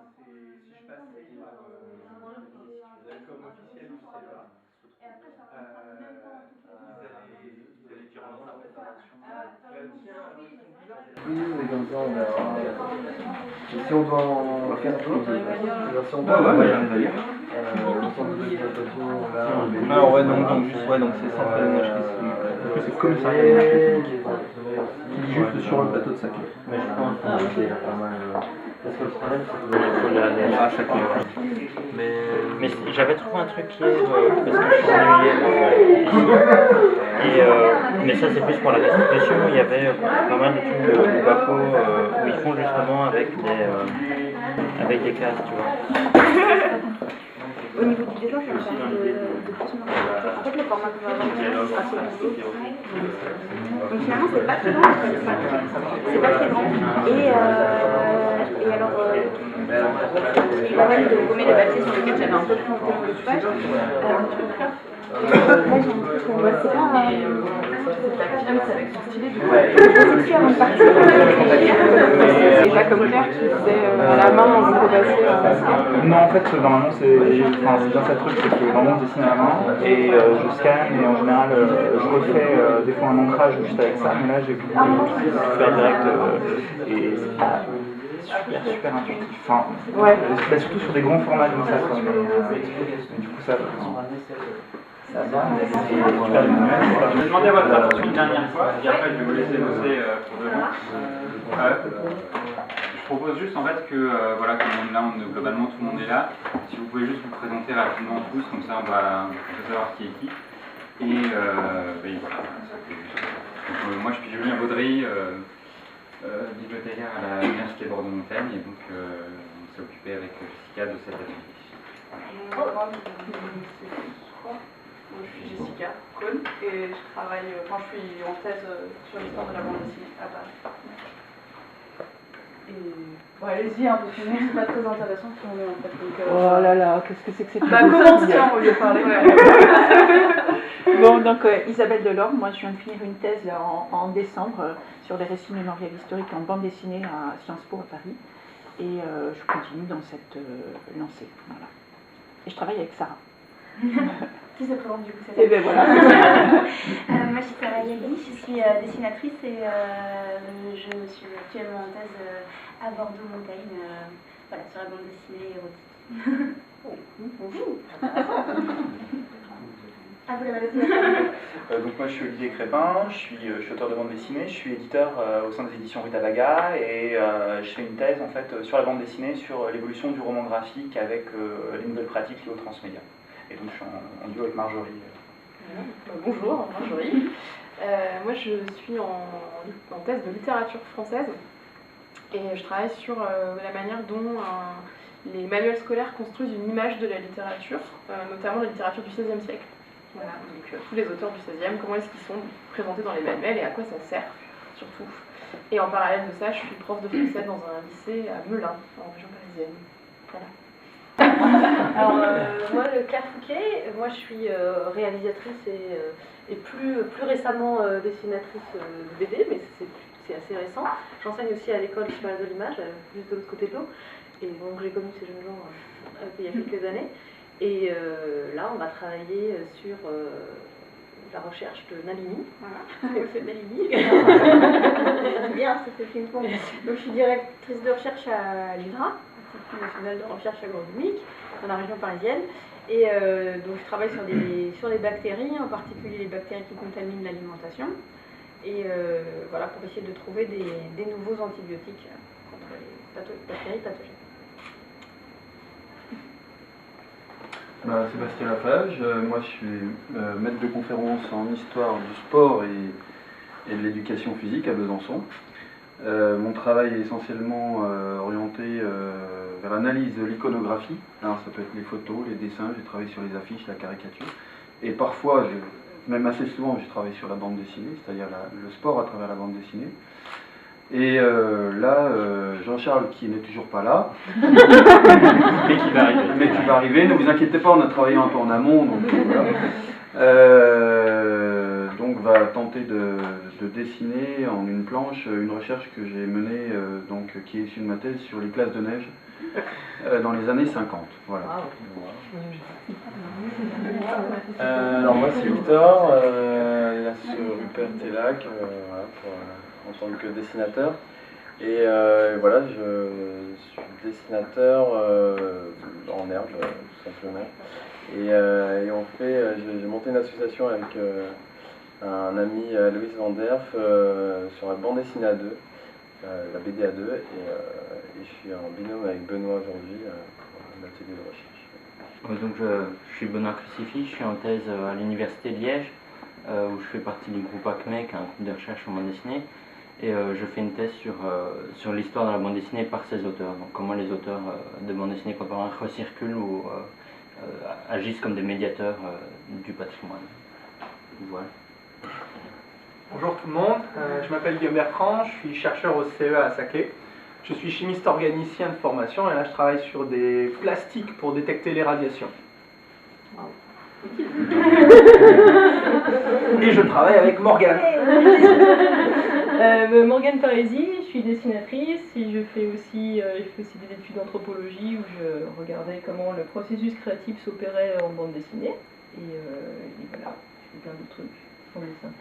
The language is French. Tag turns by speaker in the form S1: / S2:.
S1: si je passais l'alcool officiel du CEA, ils allaient dire non, la préparation. Tiens, alors ils sont bizarres.
S2: Oui, mais comme ça, on verra. Et si on doit en faire plus, si on doit
S1: Ouais, j'arrive à lire.
S2: l'ensemble de l'exploitation, là,
S1: Alors ouais, donc c'est central de Nage, c'est commissariat des marques qui est juste sur le plateau de Saclay.
S2: mais je pense que c'est pas mal. Parce que le problème, c'est qu'il faut la
S1: À Saclay.
S3: Mais j'avais trouvé un truc hier parce que je suis ennuyé. Mais ça, c'est plus pour la restitution. Il y avait pas mal de trucs de Baco où ils font justement avec des cases, tu vois.
S4: Au niveau du dessin, ça me permet de plus me rapprocher. En fait, le format que je vais avoir, c'est assez petit. Donc finalement, c'est pas très grand. C'est pas très grand. Et alors, il permet de gommer les papiers sur lesquels j'avais un peu planté mon découpage. Là, j'ai un truc qu'on voit, c'est pas... Ah, mais ça va être stylé du coup. Je vais faire une partie. C'est Jacques Claire qui faisait à la main, on peut passer.
S5: Non, en fait, normalement, c'est bien ça le truc, c'est que normalement, je dessine à la main et je scanne et en général, je refais des fois un ancrage juste avec ça, mais là, j'ai voulu faire direct et c'est super intuitif. Enfin,
S4: Ouais.
S5: surtout sur des grands formats comme ça, quoi. Mais du coup, ça va. Ça va, mais c'est super manuel.
S6: Je vais demander votre attention une dernière fois, et après je vais vous laisser bosser pour demain. Je propose juste en fait que, voilà, comme globalement tout le monde est là, si vous pouvez juste vous présenter rapidement tous, comme ça on va savoir qui est qui. Et voilà, ça fait juste. Donc, moi je suis Julien Baudry, bibliothécaire à l'Université Bordeaux-Montaigne, et donc on s'est occupé avec Jessica de cet atelier.
S7: Je suis Jessica Cohn et je travaille, je suis en thèse sur l'histoire de la bande dessinée à Paris. Et bon, allez-y, hein, parce que sinon c'est pas très intéressant si on est en fait. Donc,
S4: Oh là là, qu'est-ce que c'est que cette
S7: bah commence tiens au lieu de parler.
S4: Bon, donc Isabelle Delorme, moi je viens de finir une thèse là, en décembre sur les récits mémoriels historiques en bande dessinée à Sciences Po à Paris. Et je continue dans cette lancée. Voilà. Et je travaille avec Sarah.
S8: Qui se présente du coup
S4: Et ben voilà.
S8: Moi je suis Sarah Yali, je suis dessinatrice et je suis actuellement en thèse à Bordeaux-Montaigne, voilà, sur la bande dessinée érotique. Bonjour. Ah, vous l'avez
S5: Donc moi je suis Olivier Crépin, je suis auteur de bande dessinée, je suis éditeur au sein des éditions Rutabaga et je fais une thèse en fait sur la bande dessinée, sur l'évolution du roman graphique avec les nouvelles pratiques liées au transmédia. Et donc je suis en duo avec Marjorie.
S7: Bonjour, Marjorie. Moi je suis en thèse de littérature française et je travaille sur la manière dont les manuels scolaires construisent une image de la littérature, notamment la littérature du XVIe siècle. Voilà, donc tous les auteurs du XVIe, comment est-ce qu'ils sont présentés dans les manuels et à quoi ça sert surtout. Et en parallèle de ça, je suis prof de français dans un lycée à Melun, en région parisienne. Voilà.
S9: Alors moi, Claire Fouquet, moi je suis réalisatrice et plus récemment dessinatrice de BD, mais c'est assez récent. J'enseigne aussi à l'école supérieure de l'image, juste de l'autre côté de l'eau, et donc j'ai connu ces jeunes gens il y a quelques années. Et là, on va travailler sur la recherche de Nalini. Voilà, c'est Nalini.
S8: bien, ça fait ping-pong.
S9: Donc je suis directrice de recherche à l'INRA, Institut national de recherche agronomique, dans la région parisienne. Et donc je travaille sur les bactéries, en particulier les bactéries qui contaminent l'alimentation. Et voilà, pour essayer de trouver des nouveaux antibiotiques contre les bactéries pathogènes.
S2: Sébastien Lafage, moi je suis maître de conférence en histoire du sport et de l'éducation physique à Besançon. Mon travail est essentiellement orienté vers l'analyse de l'iconographie. Alors ça peut être les photos, les dessins, j'ai travaillé sur les affiches, la caricature. Et parfois, même assez souvent, j'ai travaillé sur la bande dessinée, c'est-à-dire le sport à travers la bande dessinée. Et là, Jean-Charles, qui n'est toujours pas là, mais qui va arriver, ne vous inquiétez pas, on a travaillé un peu en amont, donc voilà. Donc va tenter de dessiner en une planche une recherche que j'ai menée, qui est issue de ma thèse sur les glaces de neige. Dans les années 50, voilà.
S10: Alors moi c'est Victor, alias Rupert Tellac, voilà, en tant que dessinateur. Et voilà, je suis dessinateur en herbe, tout simplement. Et on fait, j'ai monté une association avec un ami, Louis Van Derf, sur la bande dessinée à deux, la BD à deux, et je suis en binôme avec Benoît aujourd'hui pour l'atelier de recherche.
S3: Donc je suis Benoît Crucifix, je suis en thèse à l'université de Liège, où je fais partie du groupe ACME, qui est un groupe de recherche en bande dessinée. Et je fais une thèse sur l'histoire de la bande dessinée par ses auteurs. Donc comment les auteurs de bande dessinée contemporaine recirculent ou agissent comme des médiateurs du patrimoine. Voilà.
S1: Bonjour tout le monde, je m'appelle Guillaume Bertrand, je suis chercheur au CEA à Saclay. Je suis chimiste organicien de formation et là je travaille sur des plastiques pour détecter les radiations. Et je travaille avec Morgane.
S11: Morgane Parisi, je suis dessinatrice et je fais aussi des études d'anthropologie où je regardais comment le processus créatif s'opérait en bande dessinée. Et voilà, je fais plein d'autres trucs en dessin.